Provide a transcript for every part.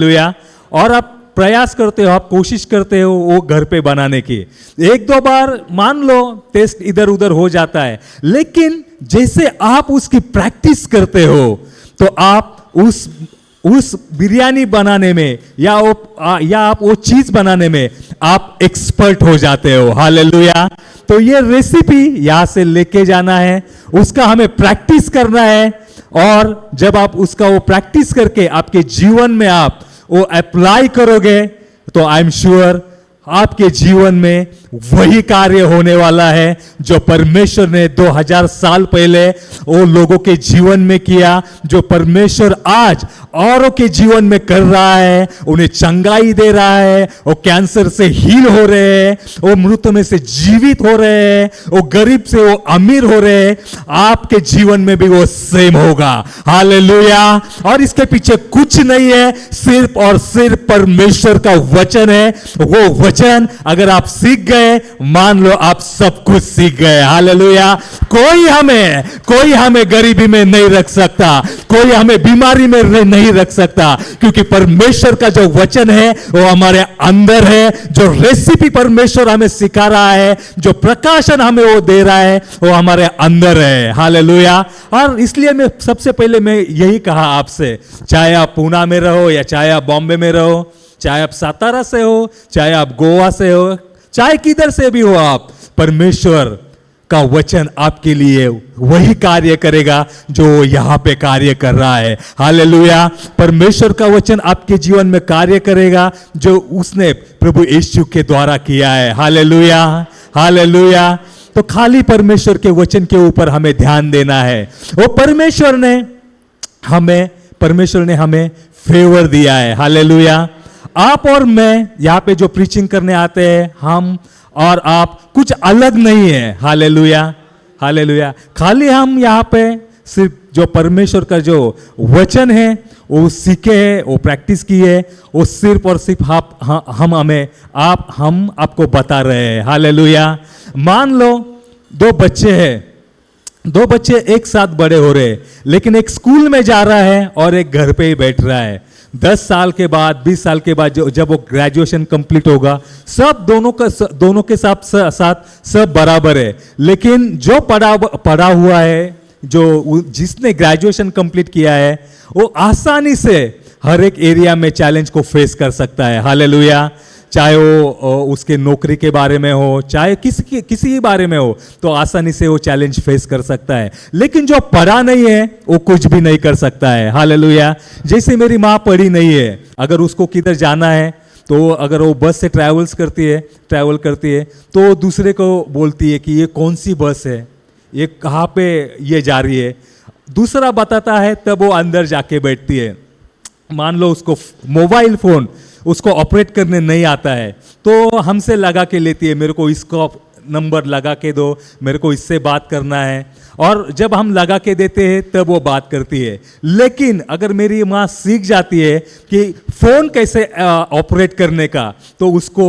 Hallelujah. और आप प्रयास करते हो, आप कोशिश करते हो वो घर पे बनाने की। एक दो बार मान लो टेस्ट इधर उधर हो जाता है, लेकिन जैसे आप उसकी प्रैक्टिस करते हो तो आप उस बिरयानी बनाने में या आप वो चीज बनाने में आप एक्सपर्ट हो जाते हो। हालेलुया। तो ये रेसिपी यहां से लेके जाना है, उसका हमें प्रैक्टिस करना है, और जब आप उसका वो प्रैक्टिस करके आपके जीवन में आप वो अप्लाई करोगे तो आई एम श्योर आपके जीवन में वही कार्य होने वाला है जो परमेश्वर ने 2000 साल पहले वो लोगों के जीवन में किया, जो परमेश्वर आज औरों के जीवन में कर रहा है। उन्हें चंगाई दे रहा है, वो कैंसर से हील हो रहे हैं, वो मृत में से जीवित हो रहे हैं, वो गरीब से वो अमीर हो रहे हैं। आपके जीवन में भी वो सेम होगा। हालेलुया। और इसके पीछे कुछ नहीं है, सिर्फ और सिर्फ परमेश्वर का वचन है। वो वचन अगर आप सीख गए, मान लो आप सब कुछ सीख गए। हालेलुया। कोई हमें गरीबी में नहीं रख सकता, कोई हमें बीमारी में नहीं रख सकता, क्योंकि परमेश्वर का जो वचन है वो हमारे अंदर है। जो रेसिपी परमेश्वर हमें सिखा रहा है, जो प्रकाशन हमें वो दे रहा है, वो हमारे अंदर है। हालेलुया। और इसलिए मैं सबसे पहले मैं यही कहा आपसे, चाहे आप पूना में रहो या चाहे आप बॉम्बे में रहो, चाहे आप सातारा से हो, चाहे आप गोवा से हो, चाहे किधर से भी हो आप, परमेश्वर का वचन आपके लिए वही कार्य करेगा जो यहां पे कार्य कर रहा है। हालेलुया। परमेश्वर का वचन आपके जीवन में कार्य करेगा जो उसने प्रभु यीशु के द्वारा किया है। हालेलुया। हालेलुया। तो खाली परमेश्वर के वचन के ऊपर हमें ध्यान देना है। वो परमेश्वर ने हमें फेवर दिया है। हालेलुया। आप और मैं यहाँ पे जो प्रीचिंग करने आते हैं, हम और आप कुछ अलग नहीं है। हालेलुया। हालेलुया। खाली हम यहाँ पे सिर्फ जो परमेश्वर का जो वचन है वो सीखे है, वो प्रैक्टिस की है, वो सिर्फ और सिर्फ हम आपको बता रहे हैं। हालेलुया। मान लो दो बच्चे एक साथ बड़े हो रहे, लेकिन एक स्कूल में जा रहा है और एक घर पे ही बैठ रहा है। 10 साल के बाद, 20 साल के बाद जब वो ग्रेजुएशन कंप्लीट होगा, सब दोनों के साथ सब बराबर है। लेकिन जो पढ़ा हुआ है, जो जिसने ग्रेजुएशन कंप्लीट किया है, वो आसानी से हर एक एरिया में चैलेंज को फेस कर सकता है। हालेलुया। चाहे वो उसके नौकरी के बारे में हो, चाहे किसी बारे में हो, तो आसानी से वो चैलेंज फेस कर सकता है। लेकिन जो पढ़ा नहीं है वो कुछ भी नहीं कर सकता है। हालेलुया। जैसे मेरी माँ पढ़ी नहीं है, अगर उसको किधर जाना है तो अगर वो बस से ट्रैवल करती है तो दूसरे को बोलती है कि ये कौन सी बस है, ये कहाँ पे ये जा रही है, दूसरा बताता है, तब वो अंदर जाके बैठती है। मान लो उसको मोबाइल फोन उसको ऑपरेट करने नहीं आता है, तो हमसे लगा के लेती है, मेरे को इसको नंबर लगा के दो, मेरे को इससे बात करना है। और जब हम लगा के देते हैं तब वो बात करती है। लेकिन अगर मेरी माँ सीख जाती है कि फोन कैसे ऑपरेट करने का, तो उसको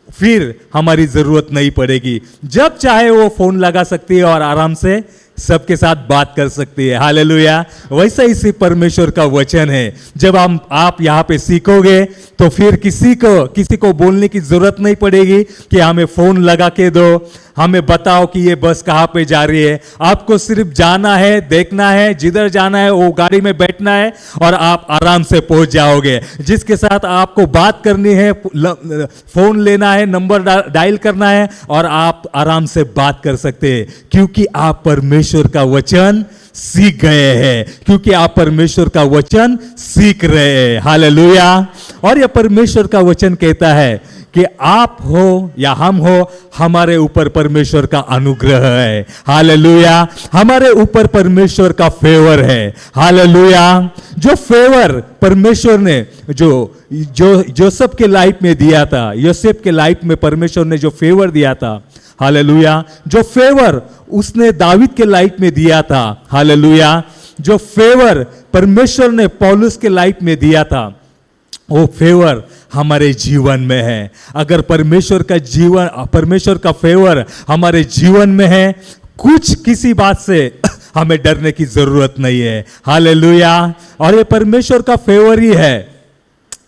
फिर हमारी जरूरत नहीं पड़ेगी। जब चाहे वो फोन लगा सकती है और आराम से सबके साथ बात कर सकती है। हालेलुया। वैसा ही परमेश्वर का वचन है। जब आप यहाँ पे सीखोगे तो फिर किसी को बोलने की जरूरत नहीं पड़ेगी कि हमें फोन लगा के दो, हमें बताओ कि ये बस कहाँ पे जा रही है। आपको सिर्फ जाना है, देखना है, जिधर जाना है वो गाड़ी में बैठना है और आप आराम से पहुंच जाओगे। जिसके साथ आपको बात करनी है, फोन लेना है, नंबर डायल करना है और आप आराम से बात कर सकते हैं, क्योंकि आप परमेश्वर का वचन सीख गए हैं, क्योंकि आप परमेश्वर का वचन सीख रहे हैं। हालेलुया। और यह परमेश्वर का वचन कहता है कि आप हो या हम हो, हमारे ऊपर परमेश्वर का अनुग्रह है। हालेलुया। हमारे ऊपर परमेश्वर का फेवर है। हालेलुया। जो फेवर परमेश्वर ने जो जोसेफ के लाइफ में दिया था, यूसुफ के लाइफ में परमेश्वर ने जो फेवर दिया था, हालेलुया, जो फेवर उसने दावीद के लाइफ में दिया था, हालेलुया, जो फेवर परमेश्वर ने पौलुस के लाइफ में दिया था, वो फेवर हमारे जीवन में है। अगर परमेश्वर का फेवर हमारे जीवन में है, किसी बात से हमें डरने की जरूरत नहीं है। हालेलुया। और ये परमेश्वर का फेवर ही है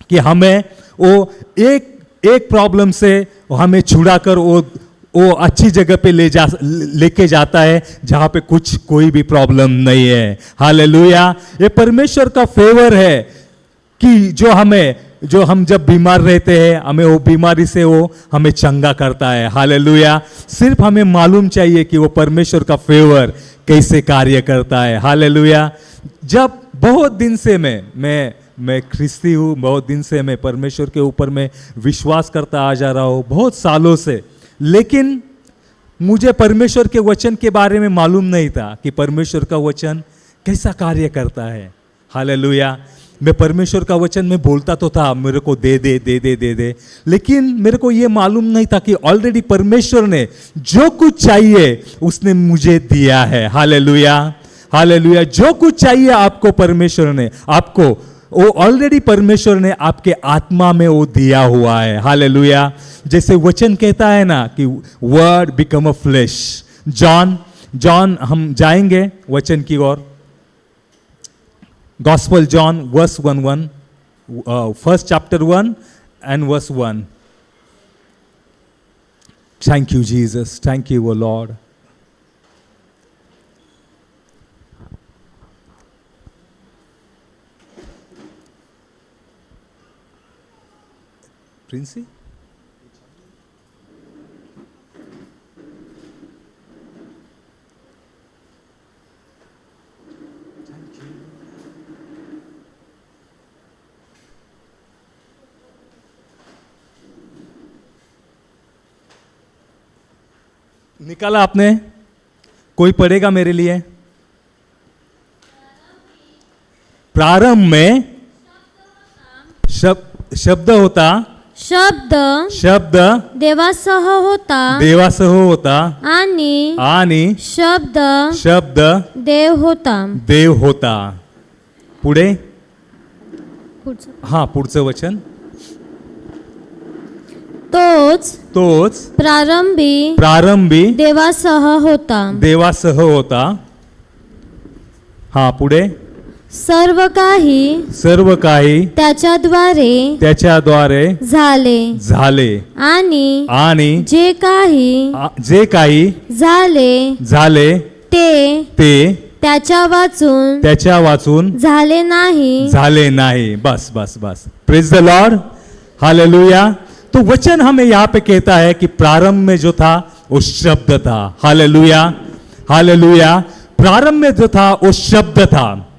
कि हमें वो एक प्रॉब्लम से हमें छुड़ाकर वो अच्छी जगह पे लेके जाता है जहां पे कोई भी प्रॉब्लम नहीं है। हालेलुया। ये परमेश्वर का फेवर है कि जो हम जब बीमार रहते हैं हमें वो बीमारी से वो हमें चंगा करता है। हालेलुया। सिर्फ हमें मालूम चाहिए कि वो परमेश्वर का फेवर कैसे कार्य करता है। हालेलुया। जब बहुत दिन से मैं ख्रिस्ती हूँ, बहुत दिन से मैं परमेश्वर के ऊपर में विश्वास करता आ जा रहा हूँ, बहुत सालों से, लेकिन मुझे परमेश्वर के वचन के बारे में मालूम नहीं था कि परमेश्वर का वचन कैसा कार्य करता है। हालेलुया। मैं परमेश्वर का वचन में बोलता तो था मेरे को दे दे, लेकिन मेरे को ये मालूम नहीं था कि ऑलरेडी परमेश्वर ने जो कुछ चाहिए उसने मुझे दिया है। हालेलुया। हालेलुया। जो कुछ चाहिए आपको परमेश्वर ने, आपको वो ऑलरेडी परमेश्वर ने आपके आत्मा में वो दिया हुआ है। हालेलुया। जैसे वचन कहता है ना कि word become a flesh. John हम जाएंगे वचन की ओर। Gospel John verse 1, first chapter 1 and verse 1. Thank you, Jesus. Thank you, O Lord. Princey? निकाला आपने? कोई पढ़ेगा मेरे लिए? प्रारंभ में शब्द होता, शब्द देवासह होता आणि शब्द देव होता। पुढे हा पुढचं वचन। तोच प्रारंभी देवासह होता। हा पुढे सर्व काही त्याच्याद्वारे झाले आणि जे काही झाले ते त्याच्या वाचून झाले नाही। बस। Praise the Lord. हालेलुया। तो वचन हमें यहाँ पे कहता है कि प्रारंभ में जो था वो शब्द था। हालेलुया। हालेलुया। प्रारंभ में जो था वो शब्द था।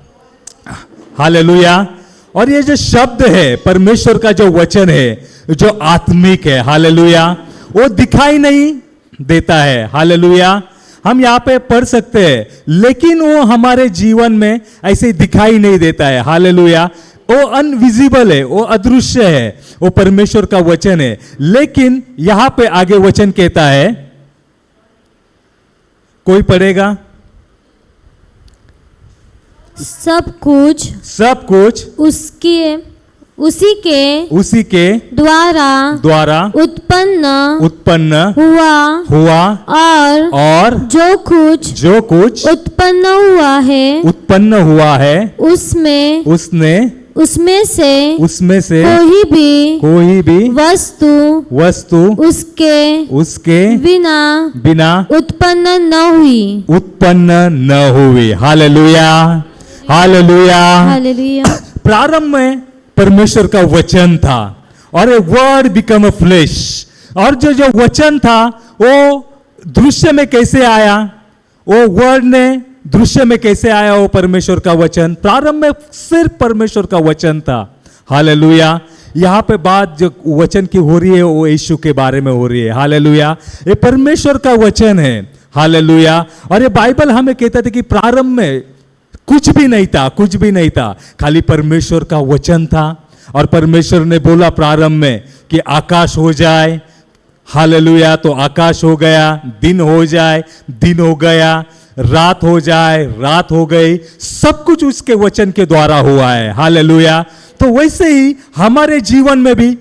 हालेलुया। और ये जो शब्द है परमेश्वर का जो वचन है जो आत्मिक है। हालेलुया। वो दिखाई नहीं देता है। हालेलुया। हम यहाँ पे पढ़ सकते हैं लेकिन वो हमारे जीवन में ऐसे दिखाई नहीं देता है। हालेलुया। वो अनविजिबल है, वो अदृश्य है, वो परमेश्वर का वचन है। लेकिन यहां पे आगे वचन कहता है, कोई पढ़ेगा? सब कुछ उसी के द्वारा उत्पन्न हुआ और जो कुछ उत्पन्न हुआ है उसमें से कोई भी वस्तु उसके बिना उत्पन्न न हुई। हालेलुया। हालेलुया। हालेलुया। प्रारंभ में परमेश्वर का वचन था और a word become a flesh. और जो वचन था वो दृश्य में कैसे आया, वो वर्ड ने दृश्य में कैसे आया, वो परमेश्वर का वचन। प्रारंभ में सिर्फ परमेश्वर का वचन था। हालेलुया। यहाँ पे बात जो वचन की हो रही है वो यीशु के बारे में हो रही है। हालेलुया। ये परमेश्वर का वचन है। हालेलुया। और ये बाइबल हमें कहता था कि प्रारंभ में कुछ भी नहीं था, खाली परमेश्वर का वचन था। और परमेश्वर ने बोला प्रारंभ में कि आकाश हो जाए। हालेलुया। तो आकाश हो गया। दिन हो जाए, दिन हो गया। रात हो जाए, रात हो गई। सब कुछ उसके वचन के द्वारा हुआ है। हालेलुया। तो वैसे ही हमारे जीवन में भी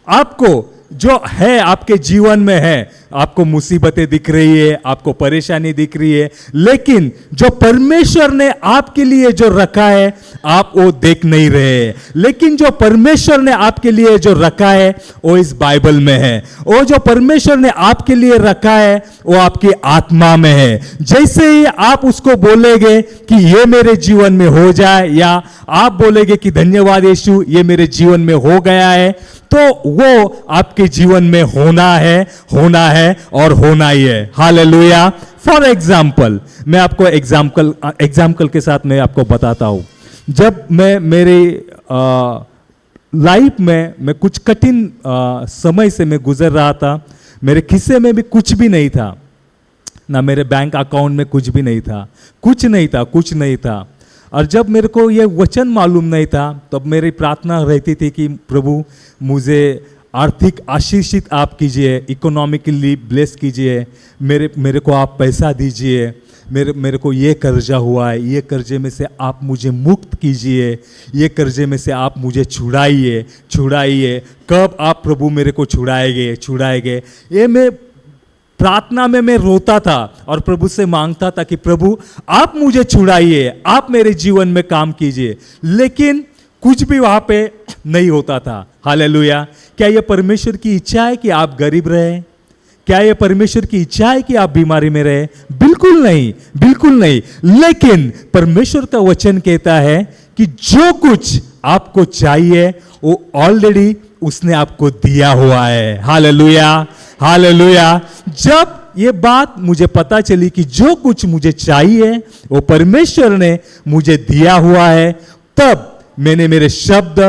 आपको जो है, आपके जीवन में है, आपको मुसीबतें दिख रही है, आपको परेशानी दिख रही है, लेकिन जो परमेश्वर ने आपके लिए जो रखा है आप वो देख नहीं रहे। लेकिन जो परमेश्वर ने आपके लिए जो रखा है वो इस बाइबल में है। वो जो परमेश्वर ने आपके लिए रखा है वो आपकी आत्मा में है। जैसे ही आप उसको बोलेंगे कि ये मेरे जीवन में हो जाए, या आप बोलेंगे कि धन्यवाद यीशु ये मेरे जीवन में हो गया है, तो वो आपके जीवन में होना है और होना ही है। हालेलुया। फॉर एग्जाम्पल, मैं आपको एग्जाम्पल के साथ मैं आपको बताता हूं। जब मैं मेरे लाइफ में मैं कुछ कठिन समय से मैं गुजर रहा था, मेरे खिस्से में भी कुछ भी नहीं था, ना मेरे बैंक अकाउंट में कुछ भी नहीं था, कुछ नहीं था। और जब मेरे को ये वचन मालूम नहीं था, तब मेरी प्रार्थना रहती थी कि प्रभु मुझे आर्थिक आशीषित आप कीजिए, इकोनॉमिकली ब्लेस कीजिए, मेरे को आप पैसा दीजिए, मेरे को ये कर्जा हुआ है, ये कर्जे में से आप मुझे मुक्त कीजिए, ये कर्जे में से आप मुझे छुड़ाइए। कब आप प्रभु मेरे को छुड़ाएंगे। ये मैं प्रार्थना में मैं रोता था और प्रभु से मांगता था कि प्रभु आप मुझे छुड़ाइए, आप मेरे जीवन में काम कीजिए, लेकिन कुछ भी वहां पे नहीं होता था। हालेलुया। क्या यह परमेश्वर की इच्छा है कि आप गरीब रहे? क्या यह परमेश्वर की इच्छा है कि आप बीमारी में रहे? बिल्कुल नहीं। लेकिन परमेश्वर का वचन कहता है कि जो कुछ आपको चाहिए वो ऑलरेडी उसने आपको दिया हुआ है। हालेलुया। जब ये बात मुझे पता चली कि जो कुछ मुझे चाहिए वो परमेश्वर ने मुझे दिया हुआ है, तब मैंने मेरे शब्द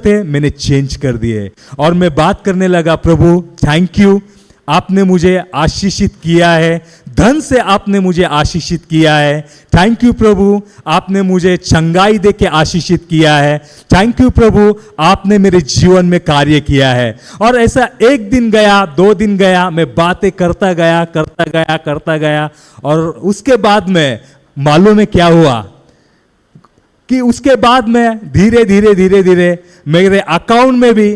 थे मैंने चेंज कर दिए और मैं बात करने लगा, प्रभु थैंक यू, आपने मुझे आशीषित किया है, धन से आपने मुझे आशीषित किया है। थैंक यू प्रभु, आपने मुझे चंगाई दे के आशीषित किया है। थैंक यू प्रभु, आपने मेरे जीवन में कार्य किया है। और ऐसा एक दिन गया, 2 दिन गया, मैं बातें करता गया और उसके बाद में मालूम है क्या हुआ कि उसके बाद में धीरे धीरे मेरे अकाउंट में भी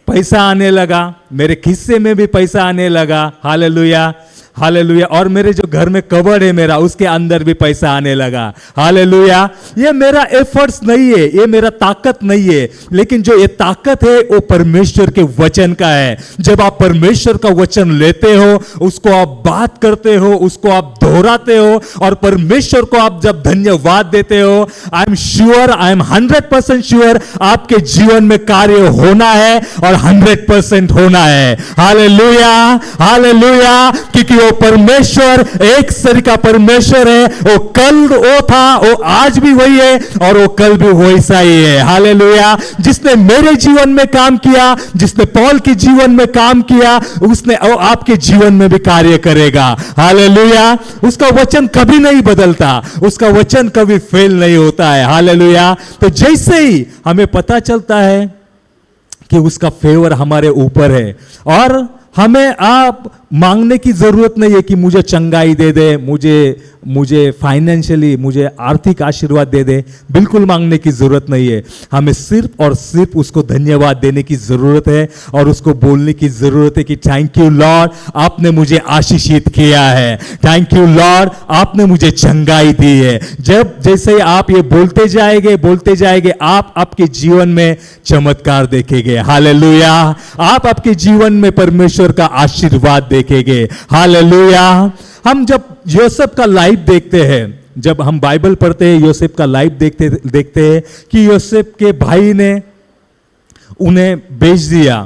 पैसा आने लगा, मेरे खिस्से में भी पैसा आने लगा। हालेलुया। और मेरे जो घर में कबर्ड है मेरा, उसके अंदर भी पैसा आने लगा। हालेलुया। ये मेरा एफर्ट्स नहीं है, ये मेरा ताकत नहीं है, लेकिन जो ये ताकत है वो परमेश्वर के वचन का है। जब आप परमेश्वर का वचन लेते हो, उसको आप बात करते हो, उसको आप दोहराते हो और परमेश्वर को आप जब धन्यवाद देते हो, आई एम 100% श्योर आपके जीवन में कार्य होना है और 100% होना है। हालेलुया। क्योंकि वो परमेश्वर एक सरी का परमेश्वर है। वो कल वो था, वो आज भी वही है और वो कल भी वैसा ही है। हालेलुया। जिसने मेरे जीवन में काम किया, जिसने पौल के जीवन में काम किया, उसने आपके जीवन में भी कार्य करेगा। हालेलुया। उसका वचन कभी नहीं बदलता, उसका वचन कभी फेल नहीं होता है। हालेलुया। तो जैसे ही हमें पता चलता है कि उसका फेवर हमारे ऊपर है और हमें आप मांगने की जरूरत नहीं है कि मुझे चंगाई दे दे, मुझे फाइनेंशियली मुझे आर्थिक आशीर्वाद दे दे। बिल्कुल मांगने की जरूरत नहीं है। हमें सिर्फ और सिर्फ उसको धन्यवाद देने की जरूरत है और उसको बोलने की जरूरत है कि थैंक यू लॉर्ड, आपने मुझे आशीषित किया है। थैंक यू लॉर्ड, आपने मुझे चंगाई दी है। जब जैसे ही आप ये बोलते जाएंगे, आप आपके जीवन में चमत्कार देखेंगे। हालेलुया। आप आपके जीवन में परमेश्वर का आशीर्वाद देखेंगे। हालेलुया। हम जब योसेफ का लाइफ देखते हैं, जब हम बाइबल पढ़ते हैं, योसेफ का लाइफ देखते हैं कि योसेफ के भाई ने उन्हें बेच दिया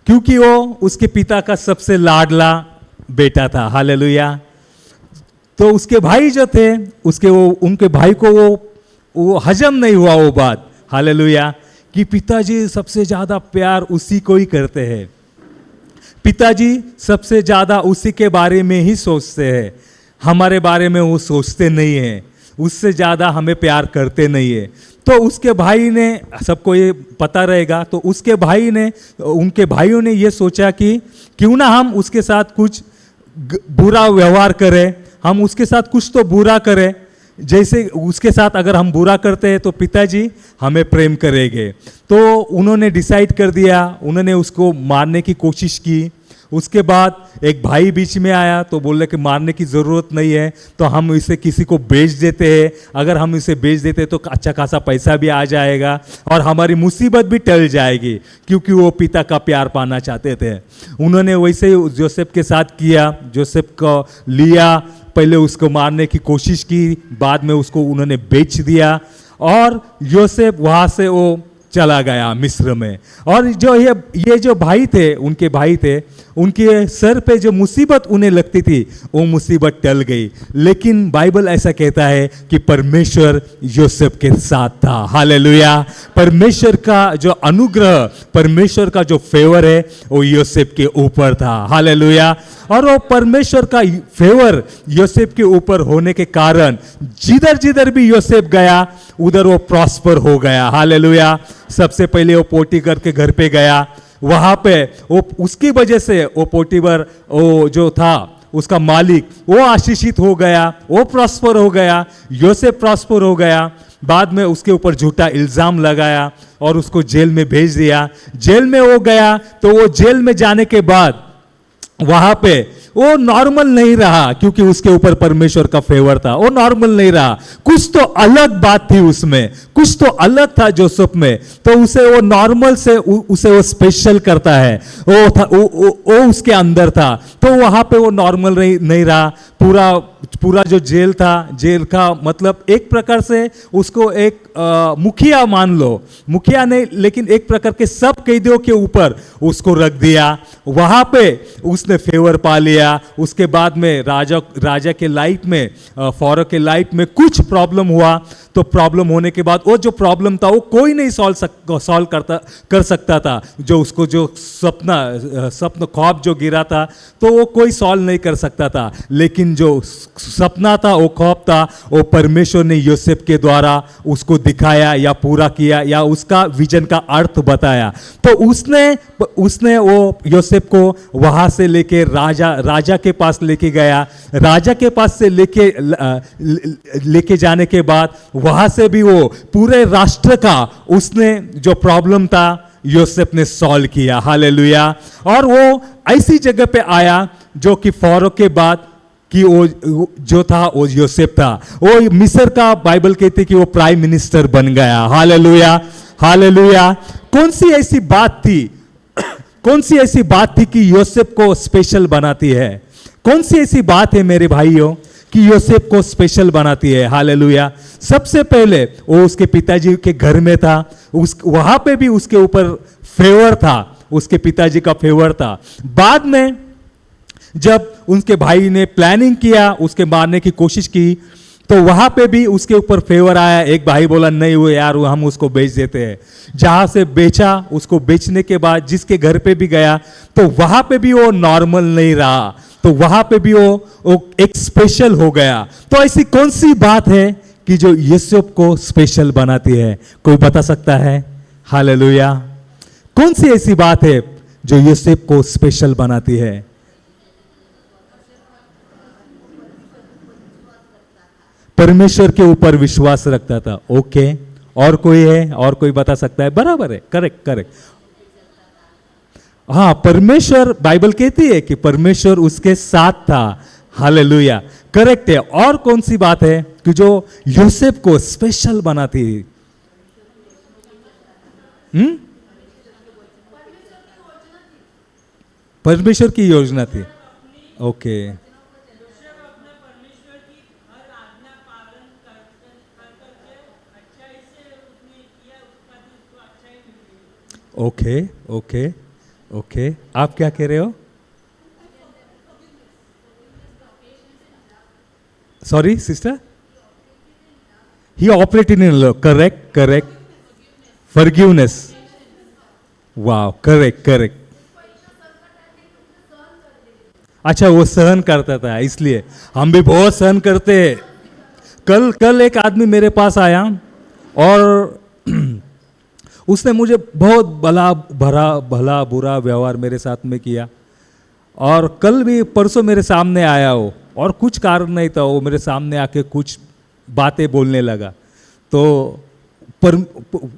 क्योंकि वो उसके पिता का सबसे लाडला बेटा था। हालेलुया। तो उसके भाई जो थे, उनके भाई को वो हजम नहीं हुआ वो बात। हालेलुया। कि पिताजी सबसे ज्यादा प्यार उसी को ही करते हैं, पिताजी सबसे ज्यादा उसी के बारे में ही सोचते हैं, हमारे बारे में वो सोचते नहीं हैं, उससे ज्यादा हमें प्यार करते नहीं है। तो उसके भाई ने, सबको ये पता रहेगा, तो उनके भाइयों ने ये सोचा कि क्यों ना हम उसके साथ कुछ बुरा व्यवहार करें, हम उसके साथ कुछ तो बुरा करें, जैसे उसके साथ अगर हम बुरा करते हैं तो पिताजी हमें प्रेम करेंगे। तो उन्होंने डिसाइड कर दिया, उन्होंने उसको मारने की कोशिश की। उसके बाद एक भाई बीच में आया तो बोले कि मारने की ज़रूरत नहीं है, तो हम इसे किसी को बेच देते हैं। अगर हम इसे बेच देते हैं तो अच्छा खासा पैसा भी आ जाएगा और हमारी मुसीबत भी टल जाएगी, क्योंकि वो पिता का प्यार पाना चाहते थे। उन्होंने वैसे ही जोसेफ के साथ किया। जोसेफ को लिया, पहले उसको मारने की कोशिश की, बाद में उसको उन्होंने बेच दिया और योसेफ वहाँ से वो चला गया मिस्र में। और जो ये जो भाई थे, उनके भाई थे, उनके सर पे जो मुसीबत उन्हें लगती थी वो मुसीबत टल गई। लेकिन बाइबल ऐसा कहता है कि परमेश्वर योसेफ के साथ था। हालेलुया। परमेश्वर का जो अनुग्रह, परमेश्वर का जो फेवर है वो योसेफ के ऊपर था। हालेलुया। और वो परमेश्वर का फेवर योसेफ के ऊपर होने के कारण जिधर जिधर भी योसेफ गया उधर वो प्रॉस्पर हो गया। हालेलुया। सबसे पहले वो पोटीफर के घर पे गया, वहां पे वो उसकी वजह से वो पोटीफर वो जो था उसका मालिक वो आशीषित हो गया, वो प्रॉस्पर हो गया, योसेफ प्रॉस्पर हो गया। बाद में उसके ऊपर झूठा इल्जाम लगाया और उसको जेल में भेज दिया। जेल में वो गया तो वो जेल में जाने के बाद वहां पे वो नॉर्मल नहीं रहा, क्योंकि उसके ऊपर परमेश्वर का फेवर था। वो नॉर्मल नहीं रहा, कुछ तो अलग बात थी उसमें, कुछ तो अलग था जोसेफ में। तो उसे वो नॉर्मल से उसे वो स्पेशल करता है, वो था वो उसके अंदर था। तो वहां पे वो नॉर्मल नहीं रहा। पूरा जो जेल था, जेल का मतलब एक प्रकार से उसको एक मुखिया मान लो, मुखिया नहीं लेकिन एक प्रकार के सब कैदियों के ऊपर उसको रख दिया। वहां पे उसने फेवर पा लिया। उसके बाद में राजा के लाइफ में, फौरो के लाइफ में कुछ प्रॉब्लम हुआ। तो प्रॉब्लम होने के बाद वो जो प्रॉब्लम था वो कोई नहीं सॉल्व कर सकता था। जो उसको जो सपना ख्वाब जो गिरा था तो वो कोई सॉल्व नहीं कर सकता था। लेकिन जो सपना था, वो ख्वाब था, वो परमेश्वर ने योसेफ के द्वारा उसको दिखाया या पूरा किया या उसका विजन का अर्थ बताया। तो उसने वो योसेफ को वहां से लेके राजा के पास लेके गया। राजा के पास से लेके जाने के बाद वहां से भी वो पूरे राष्ट्र का उसने जो प्रॉब्लम था योसेफ ने सॉल्व किया। हालेलुया। और वो ऐसी जगह पे आया जो कि फौरो के बाद कि वो जो था वो योसेफ था। वो मिस्र का बाइबल कहती कि वो प्राइम मिनिस्टर बन गया। हालेलुया। हालेलुया। कौन सी ऐसी बात थी, कौन सी ऐसी बात थी कि योसेफ को स्पेशल बनाती है? कौन सी ऐसी बात है मेरे भाइयों कि योसेफ को स्पेशल बनाती है? हालेलुया। सबसे पहले वो उसके पिताजी के घर में था, वहां पे भी उसके ऊपर फेवर था, उसके पिताजी का फेवर था। बाद में जब उनके भाई ने प्लानिंग किया, उसके मारने की कोशिश की, तो वहां पे भी उसके ऊपर फेवर आया। एक भाई बोला नहीं वो यार हम उसको बेच देते हैं। जहां से बेचा, उसको बेचने के बाद जिसके घर पे भी गया तो वहां पे भी वो नॉर्मल नहीं रहा, तो वहां पे भी वो एक स्पेशल हो गया। तो ऐसी कौन सी बात है कि जो योसेफ को स्पेशल बनाती है? कोई बता सकता है? हालेलुया। कौन सी ऐसी बात है जो योसेफ को स्पेशल बनाती है? परमेश्वर के ऊपर विश्वास रखता था। ओके, और कोई है? और कोई बता सकता है? बराबर है, करेक्ट। हाँ, परमेश्वर, बाइबल कहती है कि परमेश्वर उसके साथ था। हालेलुया, करेक्ट है। और कौन सी बात है कि जो योसेफ को स्पेशल बनाती है? परमेश्वर की योजना थी। Okay, okay. आप क्या कह रहे हो? Sorry sister? He operated in love. Correct. Forgiveness. वाह, करेक्ट। अच्छा, वो सहन करता था, इसलिए हम भी बहुत सहन करते हैं। कल एक आदमी मेरे पास आया और उसने मुझे बहुत भला बुरा व्यवहार मेरे साथ में किया। और कल भी परसों मेरे सामने आया वो, और कुछ कारण नहीं था, वो मेरे सामने आके कुछ बातें बोलने लगा। तो पर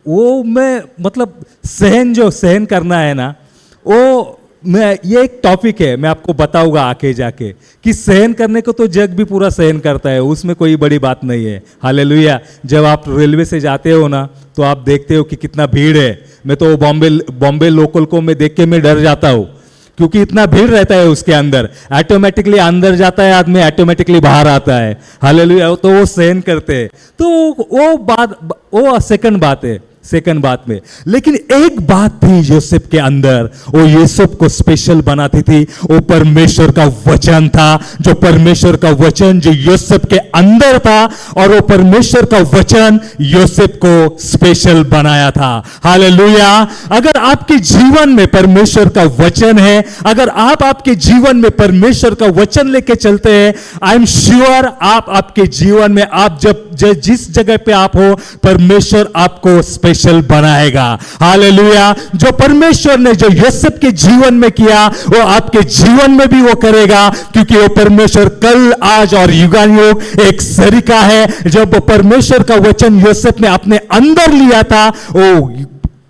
वो मैं मतलब सहन करना है ना, वो मैं ये एक टॉपिक है, मैं आपको बताऊंगा आके जाके कि सहन करने को तो जग भी पूरा सहन करता है, उसमें कोई बड़ी बात नहीं है। हालेलुया। जब आप रेलवे से जाते हो ना तो आप देखते हो कि कितना भीड़ है। मैं तो बॉम्बे लोकल को मैं देख के मैं डर जाता हूँ, क्योंकि इतना भीड़ रहता है उसके अंदर। ऑटोमेटिकली अंदर जाता है आदमी, ऑटोमेटिकली बाहर आता है। हालेलुया। तो वो सहन करते हैं। तो वो सेकंड बात में। लेकिन एक बात थी यूसुफ के अंदर, वो यूसुफ को स्पेशल बनाती थी, वो परमेश्वर का वचन था। जो परमेश्वर का वचन जो यूसुफ के अंदर था, और वो परमेश्वर का वचन यूसुफ को स्पेशल बनाया था। हालेलुया। अगर आपके जीवन में परमेश्वर का वचन है, अगर आप आपके जीवन में परमेश्वर का वचन लेके चलते हैं, आई एम श्योर आपके जीवन में आप जब जिस जगह पे आप हो, परमेश्वर आपको स्पेशल बनाएगा। हालेलुया। जो परमेश्वर ने जो यूसुफ के जीवन में किया, वो आपके जीवन में भी वो करेगा, क्योंकि वो परमेश्वर कल, आज और युगानुयुग एक सरीका है। जब परमेश्वर का वचन यूसुफ ने अपने अंदर लिया था, वो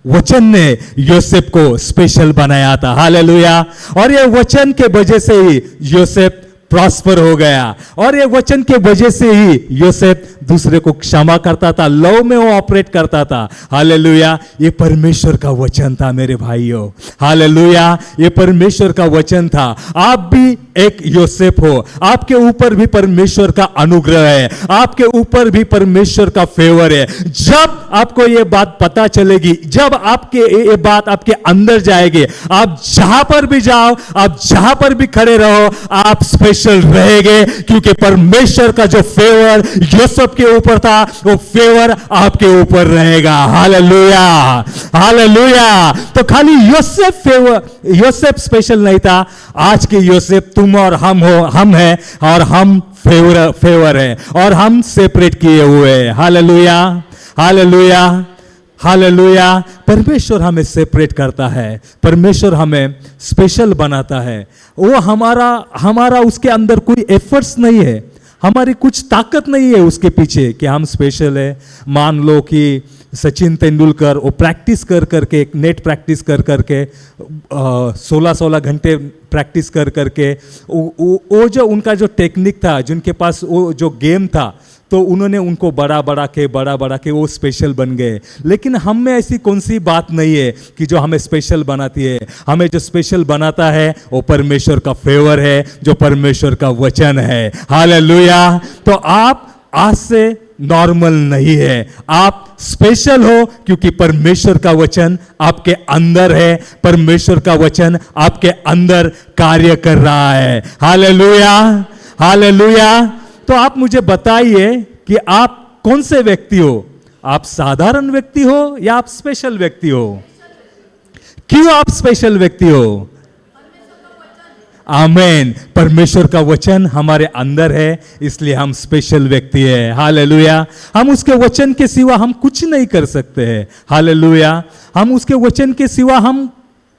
वचन ने यूसुफ को स्पेशल बनाया था। हालेलुया। और ये वचन के वजह से ही यूसुफ प्रॉस्पर हो गया, और ये वचन के वजह से ही यूसुफ दूसरे को क्षमा करता था, लव में वो ऑपरेट करता था। हालेलुया। ये परमेश्वर का वचन था मेरे भाइयों। हालेलुया। ये परमेश्वर का वचन था। आप भी एक यूसुफ हो, आपके ऊपर भी परमेश्वर का अनुग्रह है, आपके ऊपर भी परमेश्वर का फेवर है। जब आपको ये बात पता चलेगी, जब आपके ये बात आपके अंदर जाएगी, आप जहां पर भी जाओ, आप जहां पर भी खड़े रहो, आप स्पेशल रहेंगे, क्योंकि परमेश्वर का जो फेवर यूसुफ के ऊपर था, वो फेवर आपके ऊपर रहेगा। हालेलुया। हालेलुया। तो खाली यूसुफ स्पेशल नहीं था, आज के यूसुफ तुम और हम हैं, और हम फेवर है, और हम सेपरेट किए हुए हैं। हालेलुया। हालेलुया। हालेलुया। परमेश्वर हमें सेपरेट करता है, परमेश्वर हमें स्पेशल बनाता है। वो हमारा उसके अंदर कोई एफर्ट्स नहीं है, हमारी कुछ ताकत नहीं है उसके पीछे कि हम स्पेशल है। मान लो कि सचिन तेंदुलकर वो प्रैक्टिस करके, नेट प्रैक्टिस करके 16 घंटे प्रैक्टिस करके, वो जो उनका जो टेक्निक था, जिनके पास वो जो गेम था, तो उन्होंने उनको बड़ा के वो स्पेशल बन गए। लेकिन हम में ऐसी कौन सी बात नहीं है कि जो हमें स्पेशल बनाती है। हमें जो स्पेशल बनाता है वो परमेश्वर का फेवर है, जो परमेश्वर का वचन है। हालेलुया। तो आप आज से नॉर्मल नहीं है, आप स्पेशल हो, क्योंकि परमेश्वर का वचन आपके अंदर है, परमेश्वर का वचन आपके अंदर कार्य कर रहा है। हालेलुया। हालेलुया। तो आप मुझे बताइए कि आप कौन से व्यक्ति हो? आप साधारण व्यक्ति हो या आप स्पेशल व्यक्ति हो? क्यों आप स्पेशल व्यक्ति हो? आमेन। परमेश्वर का वचन हमारे अंदर है, इसलिए हम स्पेशल व्यक्ति है। हालेलुया। हम उसके वचन के सिवा हम कुछ नहीं कर सकते हैं। हालेलुया। हम उसके वचन के सिवा हम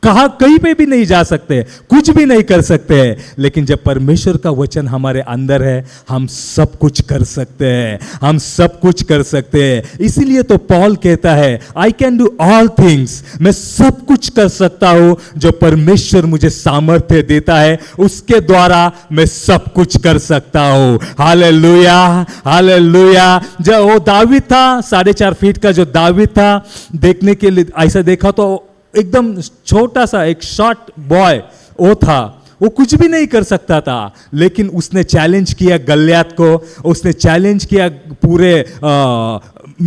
कहीं पे भी नहीं जा सकते, कुछ भी नहीं कर सकते हैं। लेकिन जब परमेश्वर का वचन हमारे अंदर है, हम सब कुछ कर सकते हैं, हम सब कुछ कर सकते हैं। इसीलिए तो पॉल कहता है, I can do all things, मैं सब कुछ कर सकता हूं जो परमेश्वर मुझे सामर्थ्य देता है, उसके द्वारा मैं सब कुछ कर सकता हूं। हालेलुया। हालेलुया। जब वो दावीद था, 4.5 फीट का जो दावीद था, देखने के लिए ऐसा देखा तो एकदम छोटा सा एक शॉर्ट बॉय वो था, वो कुछ भी नहीं कर सकता था। लेकिन उसने चैलेंज किया गलियात को, उसने चैलेंज किया पूरे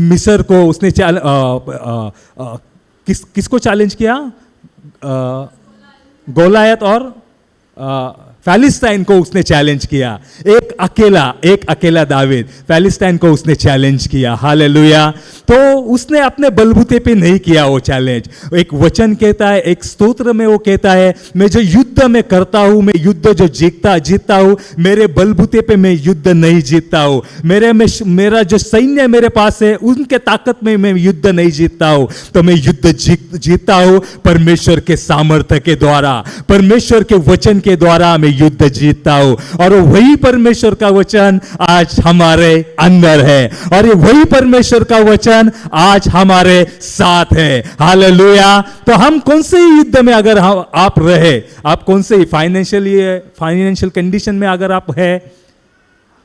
मिस्र को, उसने किसको चैलेंज किया? गोलायत और फिलिस्तीन को उसने चैलेंज किया। एक अकेला दावीद फिलिस्तीन को उसने चैलेंज किया। हालेलुया। तो उसने अपने बलबूते पे नहीं किया वो चैलेंज। एक वचन कहता है, एक स्तोत्र में वो कहता है, मैं जो युद्ध में करता हूं, मैं युद्ध जो जीतता हूं, मेरे बलबूते पे मैं युद्ध नहीं जीतता हूं। मेरा जो सैन्य मेरे पास है, उनके ताकत में मैं युद्ध नहीं जीतता हूं। तो मैं युद्ध जीतता हूं परमेश्वर के सामर्थ्य के द्वारा, परमेश्वर के वचन के द्वारा मैं युद्ध जीतता हूं। और वही परमेश्वर का वचन आज हमारे अंदर है, और वही परमेश्वर का वचन आज हमारे साथ है। हालेलुया। तो हम कौन से युद्ध में अगर आप रहे, आप कौन से फाइनेंशियल कंडीशन में अगर आप है,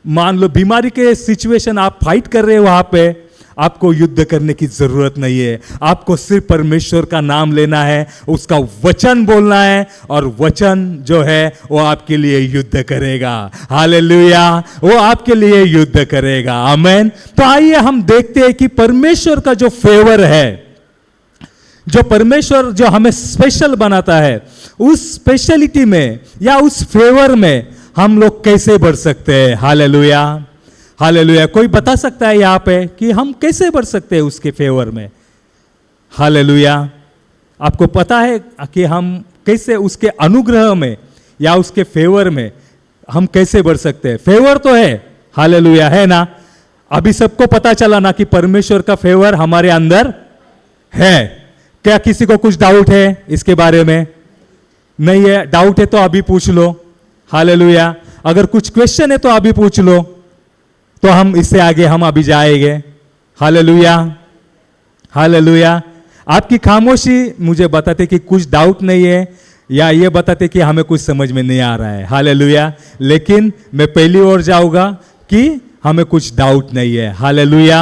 मान लो बीमारी के सिचुएशन आप फाइट कर रहे हो, वहां पे आपको युद्ध करने की जरूरत नहीं है। आपको सिर्फ परमेश्वर का नाम लेना है, उसका वचन बोलना है, और वचन जो है वो आपके लिए युद्ध करेगा। हालेलुया। वो आपके लिए युद्ध करेगा। आमेन। तो आइए हम देखते हैं कि परमेश्वर का जो फेवर है, जो परमेश्वर जो हमें स्पेशल बनाता है, उस स्पेशलिटी में या उस फेवर में हम लोग कैसे बढ़ सकते हैं। हालेलुया। हालेलुया। कोई बता सकता है यहां पे कि हम कैसे बढ़ सकते हैं उसके फेवर में। हालेलुया। आपको पता है कि हम कैसे उसके अनुग्रह में या उसके फेवर में हम कैसे बढ़ सकते हैं। फेवर तो है, हालेलुया, है ना। अभी सबको पता चला ना कि परमेश्वर का फेवर हमारे अंदर है। क्या किसी को कुछ डाउट है इसके बारे में? नहीं है? डाउट है तो अभी पूछ लो। हालेलुया। अगर कुछ क्वेश्चन है तो अभी पूछ लो, तो हम इससे आगे हम अभी जाएंगे। हालेलुया। हालेलुया। आपकी खामोशी मुझे बताते कि कुछ डाउट नहीं है, या ये बताते कि हमें कुछ समझ में नहीं आ रहा है। हालेलुया। लेकिन मैं पहली ओर जाऊंगा कि हमें कुछ डाउट नहीं है। हालेलुया।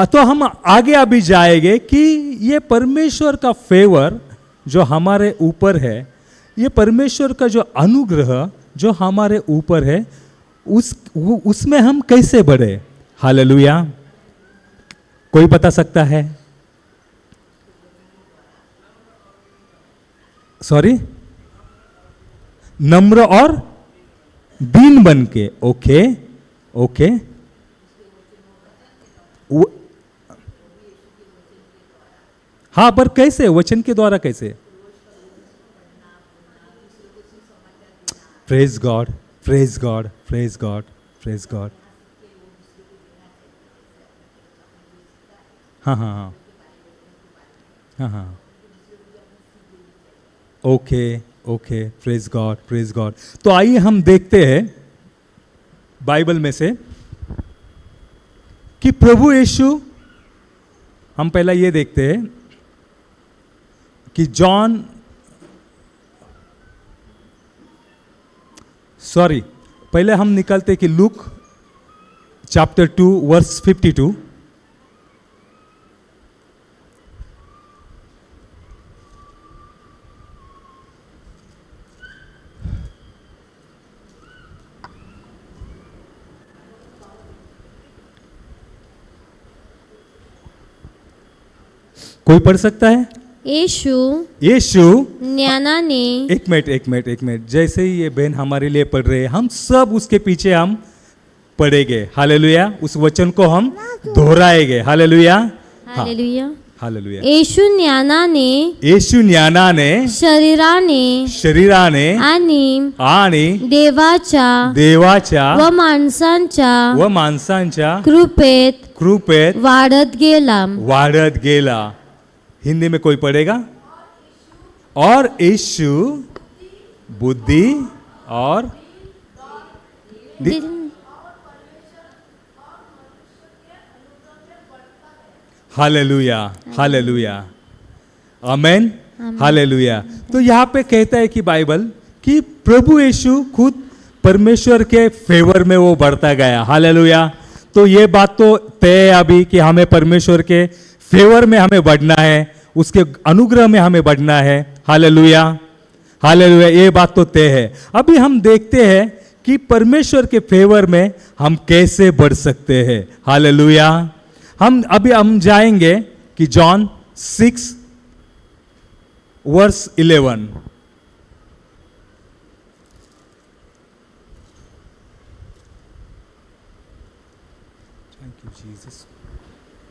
तो हम आगे अभी जाएंगे कि ये परमेश्वर का फेवर जो हमारे ऊपर है, ये परमेश्वर का जो अनुग्रह जो हमारे ऊपर है, उसमें हम कैसे बढ़े। हालेलुया। कोई बता सकता है? सॉरी, नम्र और दीन बन के। Okay okay. हाँ, पर कैसे? वचन के द्वारा कैसे? Praise God, praise God, praise God, praise God. हाँ हाँ हाँ हाँ हाँ। Okay okay. Praise God, praise God. तो आइए हम देखते हैं बाइबल में से कि प्रभु यीशु, हम पहला ये देखते हैं कि पहले हम निकलते कि लूक चैप्टर 2 वर्स 52। कोई पढ़ सकता है? यीशु न्यानाने। एक मिनट। जैसे ही ये बहन हमारे लिए पढ़ रहे हैं, हम सब उसके पीछे हम पढ़ेंगे। हालेलुया। उस वचन को हम दोहराएंगे। हालेलुया। हालेलुया। हालेलुया। येशू ज्ञानाने शरीराने आणि देवाच्या व माणसांच्या कृपेत वाढत गेला। हिंदी में कोई पढ़ेगा? और यीशु बुद्धि और हालेलुया। हालेलुया। आमेन। हालेलुया। तो यहां पे कहता है कि बाइबल कि प्रभु यीशु खुद परमेश्वर के फेवर में वो बढ़ता गया। हालेलुया। तो ये बात तो तय है अभी कि हमें परमेश्वर के फेवर में हमें बढ़ना है, उसके अनुग्रह में हमें बढ़ना है। हालेलुया। हालेलुया। ये बात तो तय है। अभी हम देखते हैं कि परमेश्वर के फेवर में हम कैसे बढ़ सकते हैं। हालेलुया। हम जाएंगे कि जॉन 6 वर्स 11।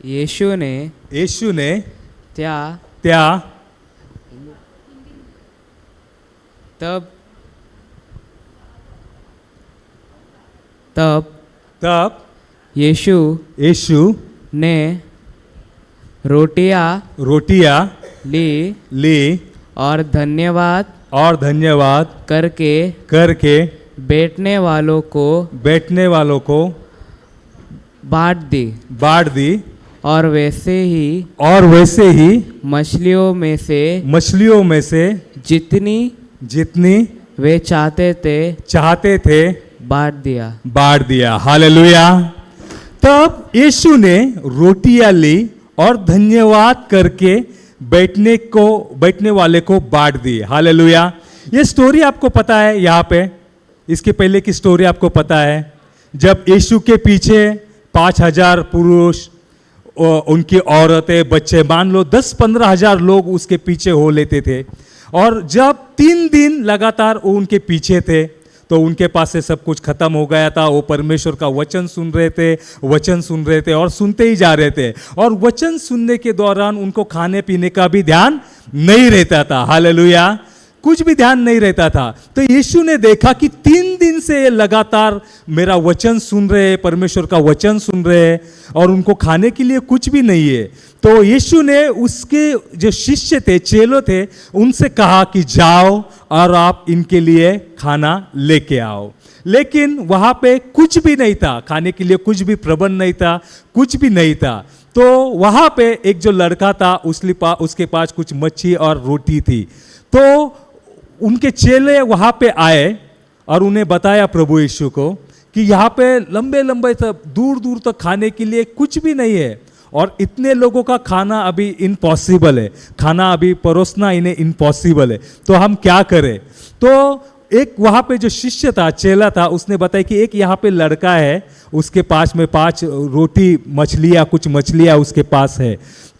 यीशु ने त्या तब यीशु ने रोटियां ली और धन्यवाद और धन्यवाद करके करके बैठने वालों को बांट दी और वैसे ही मछलियों में से जितनी वे चाहते थे बांट दिया। हालेलुया। तब यीशु ने रोटियां ली और धन्यवाद करके बैठने वाले को बांट दी। हालेलुया। ये स्टोरी आपको पता है, यहाँ पे इसके पहले की स्टोरी आपको पता है, जब यीशु के पीछे 5,000 पुरुष, उनकी औरतें, बच्चे, मान लो 10-15 हजार लोग उसके पीछे हो लेते थे। और जब 3 दिन लगातार वो उनके पीछे थे तो उनके पास से सब कुछ खत्म हो गया था। वो परमेश्वर का वचन सुन रहे थे और सुनते ही जा रहे थे। और वचन सुनने के दौरान उनको खाने पीने का भी ध्यान नहीं रहता था। हालेलुया। कुछ भी ध्यान नहीं रहता था। तो यीशु ने देखा कि 3 दिन से ये लगातार मेरा वचन सुन रहे, परमेश्वर का वचन सुन रहे और उनको खाने के लिए कुछ भी नहीं है। तो यीशु ने उसके जो शिष्य थे, चेलो थे, उनसे कहा कि जाओ और आप इनके लिए खाना लेके आओ। लेकिन वहाँ पे कुछ भी नहीं था, खाने के लिए कुछ भी प्रबंध नहीं था, कुछ भी नहीं था। तो वहाँ पे एक जो लड़का था, उसके पास कुछ मच्छी और रोटी थी। तो उनके चेले वहाँ पे आए और उन्हें बताया प्रभु यीशु को कि यहाँ पे लंबे तक दूर तक खाने के लिए कुछ भी नहीं है और इतने लोगों का खाना अभी इम्पॉसिबल है, खाना अभी परोसना इन्हें इम्पॉसिबल है, तो हम क्या करें। तो एक वहाँ पे जो शिष्य था, चेला था, उसने बताया कि एक यहाँ पे लड़का है, उसके पास में 5 रोटी मछलियाँ, कुछ मछलियाँ उसके पास है।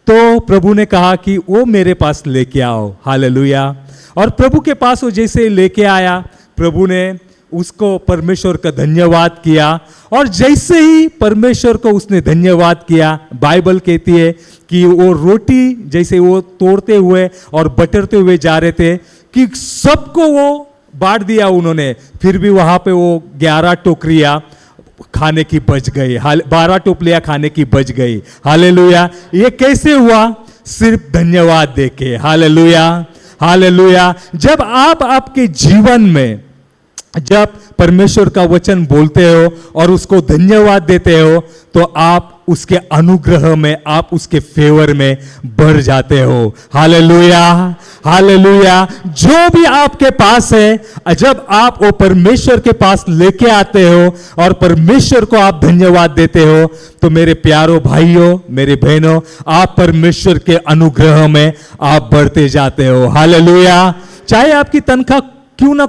तो प्रभु ने कहा कि वो मेरे पास लेके आओ। हालेलुया। और प्रभु के पास वो जैसे लेके आया, प्रभु ने उसको परमेश्वर का धन्यवाद किया। और जैसे ही परमेश्वर को उसने धन्यवाद किया, बाइबल कहती है कि वो रोटी जैसे वो तोड़ते हुए और बटरते हुए जा रहे थे कि सबको वो बांट दिया उन्होंने। फिर भी वहाँ पे वो 11 टोकरियाँ खाने की बच गई, 12 टोपलियाँ खाने की बच गई। हालेलुया। ये कैसे हुआ? सिर्फ धन्यवाद देके। हालेलुया। हालेलुया। जब आप आपके जीवन में जब परमेश्वर का वचन बोलते हो और उसको धन्यवाद देते हो तो आप उसके अनुग्रह में, आप उसके फेवर में बढ़ जाते हो। हालेलुया। हालेलुया। जो भी आपके पास है, जब आप वो परमेश्वर के पास लेके आते हो और परमेश्वर को आप धन्यवाद देते हो तो मेरे प्यारों भाइयों, मेरे बहनों, आप परमेश्वर के अनुग्रह में आप बढ़ते जाते हो। हालेलुया। चाहे आपकी तनख्वाह क्यों ना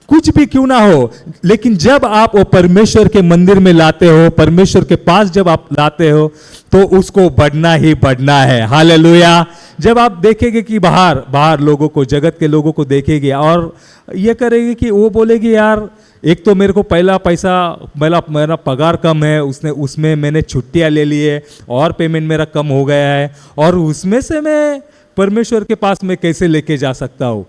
कुछ भी क्यों ना हो, लेकिन जब आप वो परमेश्वर के मंदिर में लाते हो, परमेश्वर के पास जब आप लाते हो तो उसको बढ़ना ही बढ़ना है। हालेलुया। जब आप देखेंगे कि बाहर लोगों को, जगत के लोगों को देखेंगे और ये करेंगे कि वो बोलेगी यार, एक तो मेरे को पहला पैसा, मेरा पगार कम है, उसमें मैंने छुट्टियां ले ली है और पेमेंट मेरा कम हो गया है और उसमें से मैं परमेश्वर के पास में कैसे लेके जा सकता हूँ,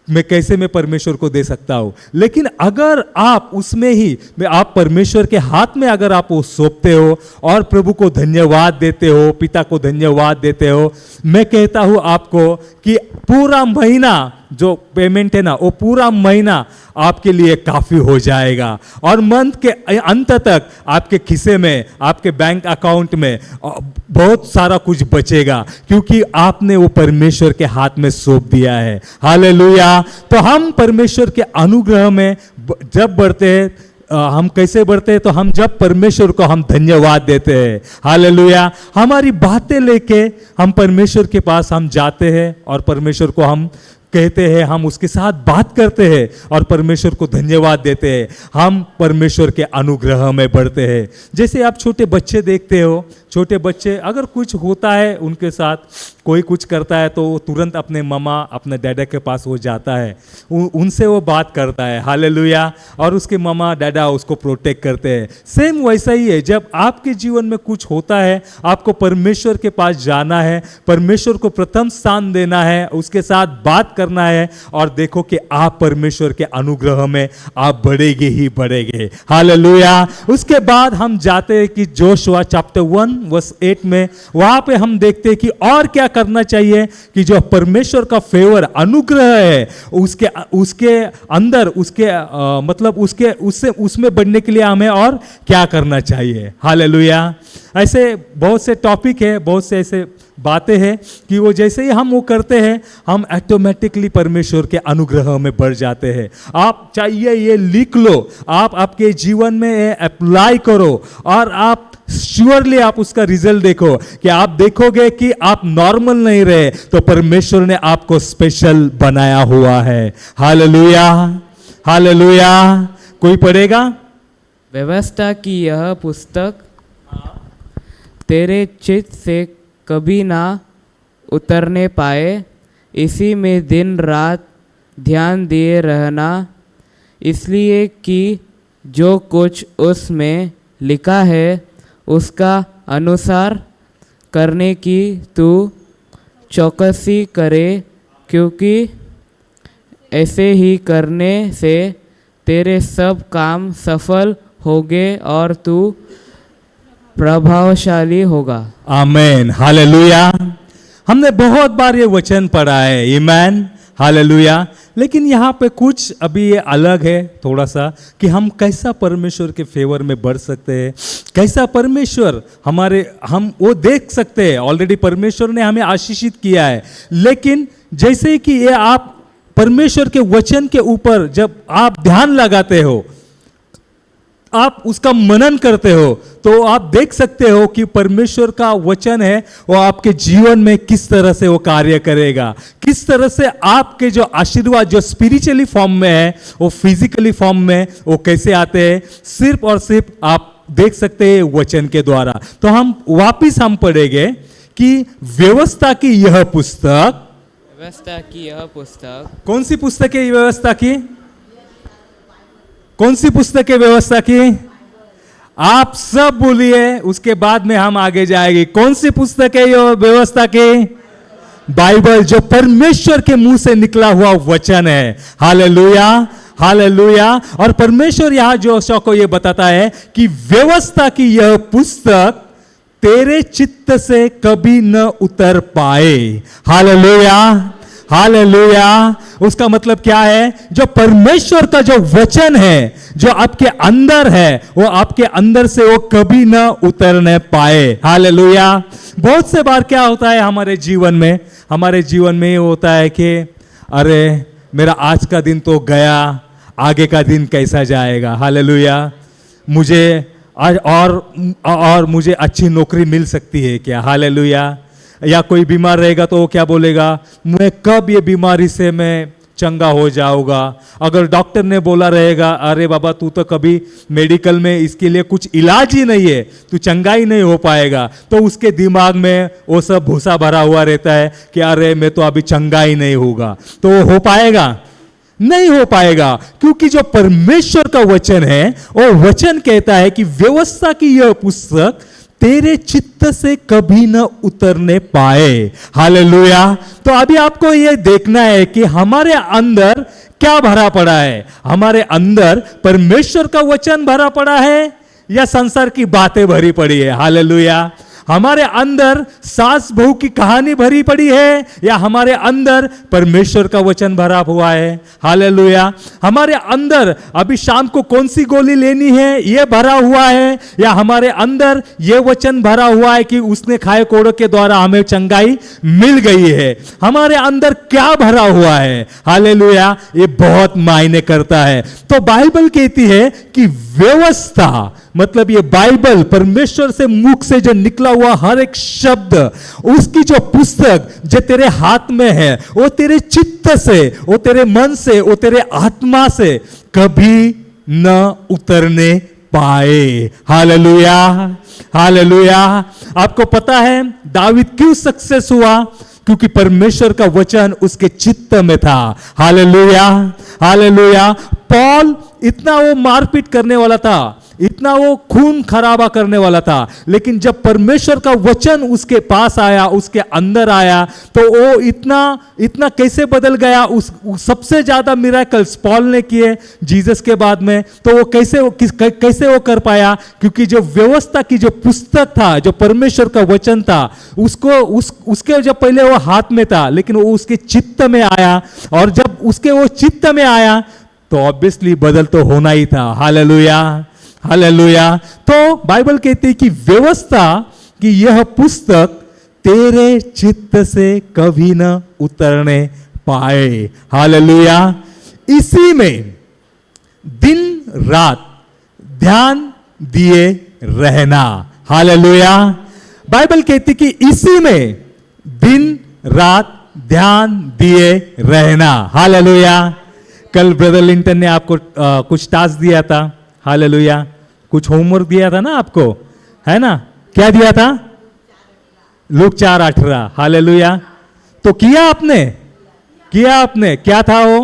मैं परमेश्वर को दे सकता हूं। लेकिन अगर आप उसमें ही आप परमेश्वर के हाथ में अगर आप वो सौंपते हो और प्रभु को धन्यवाद देते हो, पिता को धन्यवाद देते हो, मैं कहता हूं आपको कि पूरा महीना जो पेमेंट है ना, वो पूरा महीना आपके लिए काफी हो जाएगा और मंथ के अंत तक आपके खिसे में, आपके बैंक अकाउंट में बहुत सारा कुछ बचेगा क्योंकि आपने वो परमेश्वर के हाथ में सौंप दिया है। हालेलुया। तो हम परमेश्वर के अनुग्रह में जब बढ़ते हैं, हम कैसे बढ़ते हैं? तो हम जब परमेश्वर को हम धन्यवाद देते हैं। हालेलुया। हमारी बातें लेके हम परमेश्वर के पास हम जाते हैं और परमेश्वर को हम कहते हैं, हम उसके साथ बात करते हैं और परमेश्वर को धन्यवाद देते हैं। हम परमेश्वर के अनुग्रह में बढ़ते हैं। जैसे आप छोटे बच्चे देखते हो, छोटे बच्चे अगर कुछ होता है उनके साथ, कोई कुछ करता है तो वो तुरंत अपने मम्मा, अपने डैडा के पास वो जाता है, उनसे वो बात करता है। हालेलुया। और उसके मम्मा डैडा उसको प्रोटेक्ट करते हैं। सेम वैसा ही है, जब आपके जीवन में कुछ होता है, आपको परमेश्वर के पास जाना है, परमेश्वर को प्रथम स्थान देना है, उसके साथ बात करना है और देखो कि आप परमेश्वर के अनुग्रह में आप बढ़ेंगे ही बढ़ेंगे। हालेलुया। उसके बाद हम जाते हैं कि जोशुआ चैप्टर 1 वर्स 8 में, वहां पे हम देखते हैं कि और क्या करना चाहिए कि जो परमेश्वर का फेवर अनुग्रह है उसके उसके अंदर उसके मतलब उसके उससे उसमें बढ़ने के लिए हमें और क्या करना चाहिए। हालेलुया। ऐसे बहुत से टॉपिक है, बहुत से ऐसे बातें हैं कि वो जैसे ही हम वो करते हैं हम ऑटोमेटिकली परमेश्वर के अनुग्रह में बढ़ जाते हैं। आप चाहिए ये लिख लो, आप आपके जीवन में अप्लाई करो और आप श्योरली आप उसका रिजल्ट देखो कि आप देखोगे कि आप नॉर्मल नहीं रहे तो परमेश्वर ने आपको स्पेशल बनाया हुआ है। Hallelujah, hallelujah. कोई पढ़ेगा? व्यवस्था की यह पुस्तक तेरे चित्त से कभी ना उतरने पाए, इसी में दिन रात ध्यान दिए रहना, इसलिए कि जो कुछ उसमें लिखा है उसका अनुसार करने की तू चौकसी करे, क्योंकि ऐसे ही करने से तेरे सब काम सफल होंगे और तू प्रभावशाली होगा। आमेन, हालेलुया। हमने बहुत बार ये वचन पढ़ा है, आमेन, हालेलुया। लेकिन यहाँ पे कुछ अभी ये अलग है थोड़ा सा कि हम कैसा परमेश्वर के फेवर में बढ़ सकते हैं, कैसा परमेश्वर हम वो देख सकते हैं। ऑलरेडी परमेश्वर ने हमें आशीषित किया है, लेकिन जैसे कि ये आप परमेश्वर के वचन के ऊपर जब आप ध्यान लगाते हो, आप उसका मनन करते हो, तो आप देख सकते हो कि परमेश्वर का वचन है वो आपके जीवन में किस तरह से वो कार्य करेगा, किस तरह से आपके जो आशीर्वाद जो स्पिरिचुअली फॉर्म में है वो फिजिकली फॉर्म में वो कैसे आते हैं, सिर्फ और सिर्फ आप देख सकते हैं वचन के द्वारा। तो हम वापिस हम पढ़ेंगे कि व्यवस्था की यह पुस्तक, व्यवस्था की यह पुस्तक, कौन सी पुस्तक है? व्यवस्था की कौन सी पुस्तक है? व्यवस्था की आप सब बोलिए, उसके बाद में हम आगे जाएंगे। कौन सी पुस्तक है ये व्यवस्था की? बाइबल, जो परमेश्वर के मुंह से निकला हुआ वचन है। Hallelujah, hallelujah. और परमेश्वर यहां जो को ये बताता है कि व्यवस्था की यह पुस्तक तेरे चित्त से कभी न उतर पाए। Hallelujah, hallelujah. उसका मतलब क्या है? जो परमेश्वर का जो वचन है जो आपके अंदर है वो आपके अंदर से वो कभी ना उतरने पाए। हालेलुया। बहुत से बार क्या होता है हमारे जीवन में ये होता है कि अरे मेरा आज का दिन तो गया, आगे का दिन कैसा जाएगा। हालेलुया। मुझे आज और मुझे अच्छी नौकरी मिल सकती है क्या? हालेलुया। या कोई बीमार रहेगा तो वो क्या बोलेगा? मैं कब ये बीमारी से मैं चंगा हो जाऊंगा। अगर डॉक्टर ने बोला रहेगा अरे बाबा तू तो कभी मेडिकल में इसके लिए कुछ इलाज ही नहीं है, तू चंगा ही नहीं हो पाएगा, तो उसके दिमाग में वो सब भूसा भरा हुआ रहता है कि अरे मैं तो अभी चंगा ही नहीं होगा। तो वो हो पाएगा? नहीं हो पाएगा, क्योंकि जो परमेश्वर का वचन है वो वचन कहता है कि व्यवस्था की यह पुस्तक तेरे चित्त से कभी न उतरने पाए। हालेलुया। तो अभी आपको यह देखना है कि हमारे अंदर क्या भरा पड़ा है। हमारे अंदर परमेश्वर का वचन भरा पड़ा है या संसार की बातें भरी पड़ी है। हालेलुया। हमारे अंदर सास बहू की कहानी भरी पड़ी है या हमारे अंदर परमेश्वर का वचन भरा हुआ है। हालेलुया। हमारे अंदर अभी शाम को कौन सी गोली लेनी है यह भरा हुआ है या हमारे अंदर यह वचन भरा हुआ है कि उसने खाए कोड़ों के द्वारा हमें चंगाई मिल गई है। हमारे अंदर क्या भरा हुआ है? हालेलुया। ये बहुत मायने करता है। तो बाइबल कहती है कि व्यवस्था मतलब ये बाइबल परमेश्वर से मुख से जो निकला हुआ हर एक शब्द, उसकी जो पुस्तक जो तेरे हाथ में है वो तेरे चित्त से, वो तेरे मन से, वो तेरे आत्मा से कभी न उतरने पाए। Hallelujah, hallelujah. आपको पता है दावीद क्यों सक्सेस हुआ? क्योंकि परमेश्वर का वचन उसके चित्त में था। Hallelujah, hallelujah. पॉल इतना वो मारपीट करने वाला था, इतना वो खून खराबा करने वाला था, लेकिन जब परमेश्वर का वचन उसके पास आया, उसके अंदर आया, तो वो इतना कैसे बदल गया। उस सबसे ज्यादा मिरेकल्स पॉल ने किए जीसस के बाद में, तो वो कैसे वो कर पाया, क्योंकि जो व्यवस्था की जो पुस्तक था, जो परमेश्वर का वचन था, उसके जब पहले वो हाथ में था, लेकिन वो उसके चित्त में आया, और जब उसके वो चित्त में आया तो ऑब्वियसली बदल तो होना ही था। Hallelujah, hallelujah. तो बाइबल कहती है कि व्यवस्था की यह पुस्तक तेरे चित्त से कभी न उतरने पाए। हालेलुया। इसी में दिन रात ध्यान दिए रहना। हालेलुया। बाइबल कहती कि इसी में दिन रात ध्यान दिए रहना। हालेलुया। कल ब्रदर लिंटन ने आपको कुछ टास्क दिया था। हालेलुया। कुछ होमवर्क दिया था ना आपको, है ना? क्या दिया था? लूक 4:18। हालेलुया। तो किया आपने? क्या था वो?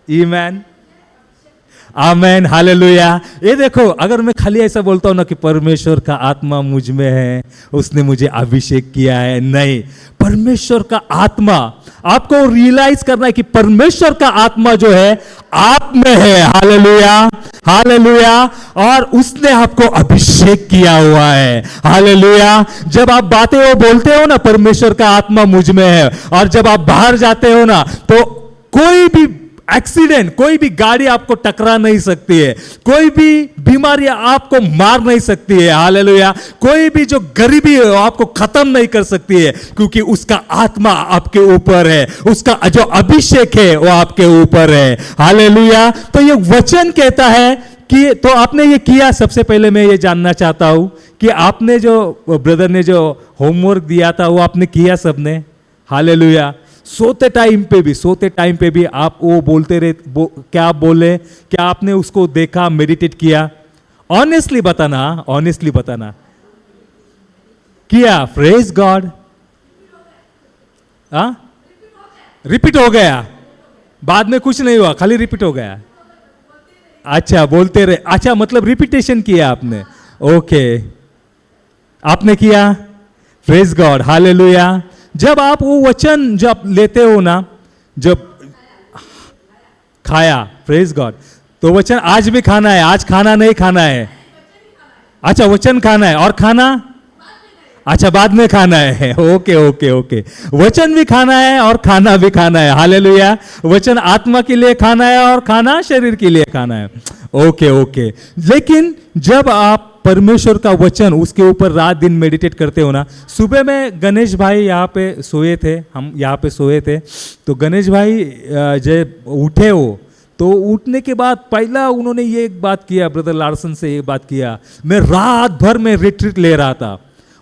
आमेन, आमेन, हालेलुया। ये देखो, अगर मैं खाली ऐसा बोलता हूं ना कि परमेश्वर का आत्मा मुझ में है, उसने मुझे अभिषेक किया है, नहीं, परमेश्वर का आत्मा, आपको रियलाइज करना है कि परमेश्वर का आत्मा जो है आप में है। Hallelujah, hallelujah. और उसने आपको अभिषेक किया हुआ है। हालेलुया। जब आप बातें वो बोलते हो ना, परमेश्वर का आत्मा मुझ में है, और जब आप बाहर जाते हो ना, तो कोई भी एक्सीडेंट, कोई भी गाड़ी आपको टकरा नहीं सकती है, कोई भी बीमारी आपको मार नहीं सकती है। हालेलुया। कोई भी जो गरीबी है वो आपको खत्म नहीं कर सकती है, क्योंकि उसका आत्मा आपके ऊपर है, उसका जो अभिषेक है वो आपके ऊपर है। हालेलुया। तो ये वचन कहता है कि, तो आपने ये किया। सबसे पहले मैं ये जानना चाहता हूं कि आपने जो ब्रदर ने जो होमवर्क दिया था वो आपने किया सबने? हालेलुया। सोते टाइम पे भी आप वो बोलते रहे, क्या आप बोले? क्या आपने उसको देखा, मेडिटेट किया? ऑनेस्टली बताना। किया? Praise God. रिपीट हो गया? बाद में कुछ नहीं हुआ, खाली रिपीट हो गया? अच्छा, बोलते रहे। अच्छा, मतलब रिपीटेशन किया आपने? ओके, आपने किया। Praise God, hallelujah. जब आप वो वचन जब लेते हो ना, जब खाया, प्रेज गॉड, तो वचन आज भी खाना है, आज खाना नहीं खाना है? अच्छा, वचन खाना है, और खाना? अच्छा, बाद में खाना है। Okay okay okay. वचन भी खाना है और खाना भी खाना है। हालेलुया। वचन आत्मा के लिए खाना है और खाना शरीर के लिए खाना है। Okay okay. लेकिन जब आप परमेश्वर का वचन, उसके ऊपर रात दिन मेडिटेट करते हो ना, सुबह में गणेश भाई यहाँ पे सोए थे, हम यहाँ पे सोए थे, तो गणेश भाई जब उठे हो, तो उठने के बाद पहला उन्होंने ये एक बात किया, ब्रदर लार्सन से ये बात किया, मैं रात भर में रिट्रीट ले रहा था।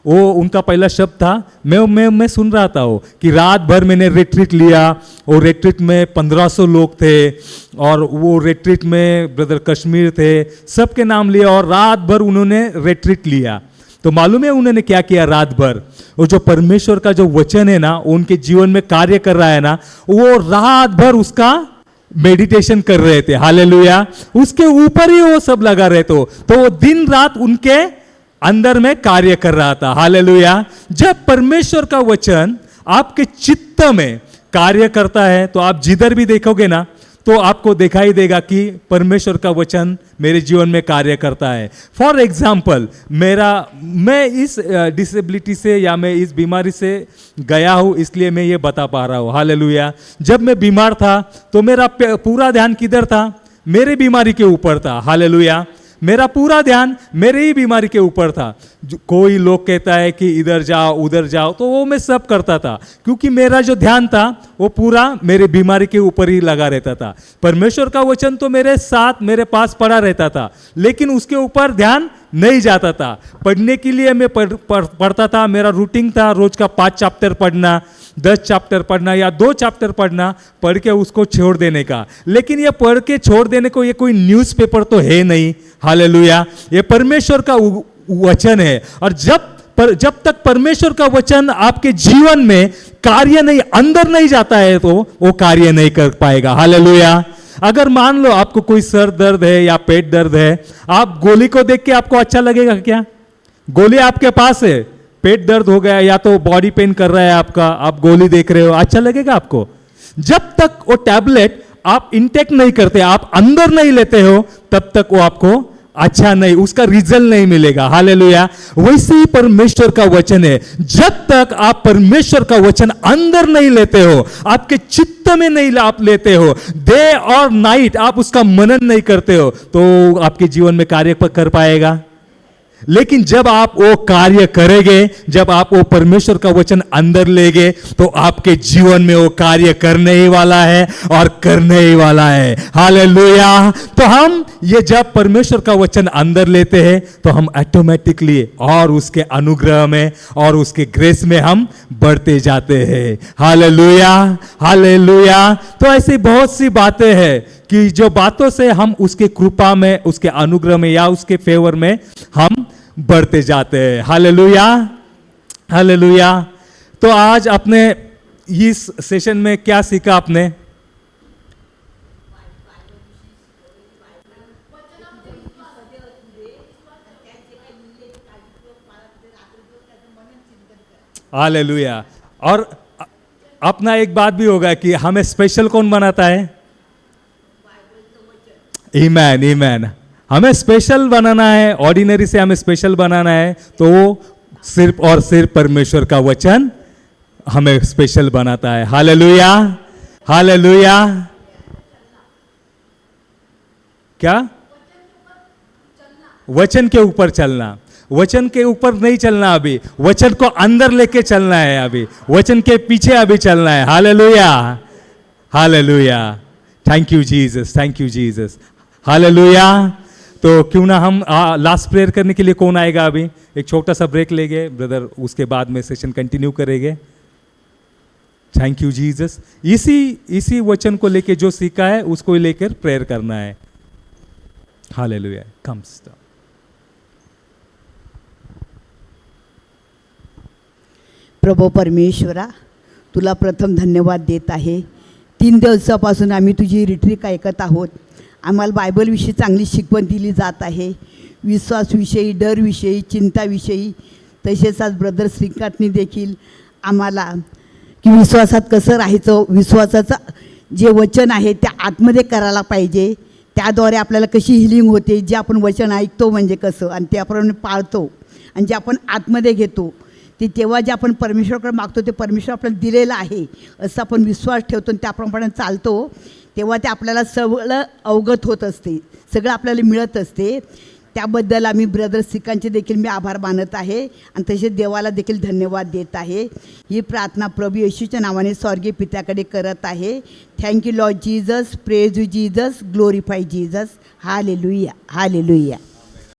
वो उनका पहला शब्द था, मैं सुन रहा था वो कि रात भर मैंने रिट्रीट लिया, और रिट्रीट में 1500 लोग थे, और वो रिट्रीट में ब्रदर कश्मीर थे, सबके नाम लिया, और रात भर उन्होंने रिट्रीट लिया। तो मालूम है उन्होंने क्या किया रात भर? वो जो परमेश्वर का जो वचन है ना, उनके जीवन में कार्य कर रहा है ना, वो रात भर उसका मेडिटेशन कर रहे थे। हालेलुया। उसके ऊपर ही वो सब लगा रहे थे, तो वो दिन रात उनके अंदर में कार्य कर रहा था। हालेलुया। जब परमेश्वर का वचन आपके चित्त में कार्य करता है, तो आप जिधर भी देखोगे ना, तो आपको दिखाई देगा कि परमेश्वर का वचन मेरे जीवन में कार्य करता है। फॉर एग्जाम्पल, मैं इस डिसेबिलिटी से या मैं इस बीमारी से गया हूँ, इसलिए मैं ये बता पा रहा हूँ। हालेलुया। जब मैं बीमार था तो मेरा पूरा ध्यान किधर था? मेरे बीमारी के ऊपर था। हालेलुया। मेरा पूरा ध्यान मेरे ही बीमारी के ऊपर था। कोई लोग कहता है कि इधर जाओ उधर जाओ, तो वो मैं सब करता था, क्योंकि मेरा जो ध्यान था वो पूरा मेरे बीमारी के ऊपर ही लगा रहता था। परमेश्वर का वचन तो मेरे साथ, मेरे पास पड़ा रहता था, लेकिन उसके ऊपर ध्यान नहीं जाता था। पढ़ने के लिए मैं पढ़ता था, मेरा रूटीन था रोज का 5 चैप्टर पढ़ना, 10 चैप्टर पढ़ना या 2 चैप्टर पढ़ना, पढ़ के उसको छोड़ देने का। लेकिन ये पढ़ के छोड़ देने को ये कोई न्यूज़पेपर तो है नहीं। हालेलुया। ये परमेश्वर का वचन है, और जब तक परमेश्वर का वचन आपके जीवन में कार्य नहीं, अंदर नहीं जाता है, तो वो कार्य नहीं कर पाएगा। हालेलुया। अगर मान लो आपको कोई सर दर्द है या पेट दर्द है, आप गोली को देख के आपको अच्छा लगेगा क्या? गोली आपके पास है, पेट दर्द हो गया या तो बॉडी पेन कर रहा है आपका, आप गोली देख रहे हो, अच्छा लगेगा आपको? जब तक वो टैबलेट आप इंटेक नहीं करते, आप अंदर नहीं लेते हो, तब तक वो आपको अच्छा नहीं, उसका रिजल्ट नहीं मिलेगा। हालेलुया। वैसे ही परमेश्वर का वचन है, जब तक आप परमेश्वर का वचन अंदर नहीं लेते हो, आपके चित्त में नहीं आप लेते हो, डे और नाइट आप उसका मनन नहीं करते हो, तो आपके जीवन में कार्य कर पाएगा? लेकिन जब आप वो कार्य करेंगे, जब आप वो परमेश्वर का वचन अंदर लेंगे, तो आपके जीवन में वो कार्य करने ही वाला है और करने ही वाला है। हालेलुया। तो हम ये जब परमेश्वर का वचन अंदर लेते हैं, तो हम ऑटोमेटिकली और उसके अनुग्रह में और उसके ग्रेस में हम बढ़ते जाते हैं। Hallelujah, hallelujah. तो ऐसी बहुत सी बातें हैं कि जो बातों से हम उसके कृपा में, उसके अनुग्रह में या उसके फेवर में हम बढ़ते जाते हैं। Hallelujah, hallelujah. तो आज अपने इस सेशन में क्या सीखा आपने? हालेलुया। और अपना एक बात भी होगा कि हमें स्पेशल कौन बनाता है? Amen, amen. हमें स्पेशल बनाना है, ऑर्डिनरी से हमें स्पेशल बनाना है, तो वो सिर्फ और सिर्फ परमेश्वर का वचन हमें स्पेशल बनाता है। Hallelujah, hallelujah. क्या? वचन के ऊपर चलना। वचन के ऊपर नहीं चलना, अभी वचन को अंदर लेके चलना है, अभी वचन के पीछे अभी चलना है। Hallelujah, hallelujah. Thank you Jesus, thank you Jesus. Hallelujah. तो क्यों ना हम लास्ट प्रेयर करने के लिए कौन आएगा? अभी एक छोटा सा ब्रेक लेंगे ब्रदर, उसके बाद में सेशन कंटिन्यू करेंगे। Thank you Jesus. इसी वचन को लेके जो सीखा है उसको लेकर प्रेयर करना है। हालेलुया। कम्स प्रभू परमेश्वरा, तुला प्रथम धन्यवाद देत आहे। 3 दिवसापासून आम्ही तुझी रिट्रीट ऐकत आहोत। आम्हाला बायबलविषयी चांगली शिकवण दिली जात आहे, विश्वासविषयी, डरविषयी, चिंताविषयी। तसेच आज ब्रदर श्रीकांतनी देखील आम्हाला की विश्वासात कसं राहायचं, विश्वासाचं जे वचन आहे त्या आतमध्ये करायला पाहिजे, त्याद्वारे आपल्याला कशी हिलिंग होते, जे आपण वचन ऐकतो म्हणजे कसं आणि त्याप्रमाणे पाळतो आणि जे आपण आतमध्ये घेतो ते तेव्हा जे आपण परमेश्वराकडे मागतो ते परमेश्वर आपल्याला दिलेलं आहे असं आपण विश्वास ठेवतो आणि त्याप्रमाणे चालतो, तेव्हा ते आपल्याला सगळं अवगत होत असते, सगळं आपल्याला मिळत असते। त्याबद्दल आम्ही ब्रदर श्रीकांतचे देखील मी आभार मानत आहे आणि तसेच देवाला देखील धन्यवाद देत आहे। ही प्रार्थना प्रभू येशूच्या नावाने स्वर्गीय पित्याकडे करत आहे। Thank you Lord Jesus, praise you Jesus, glorify Jesus. Hallelujah, hallelujah.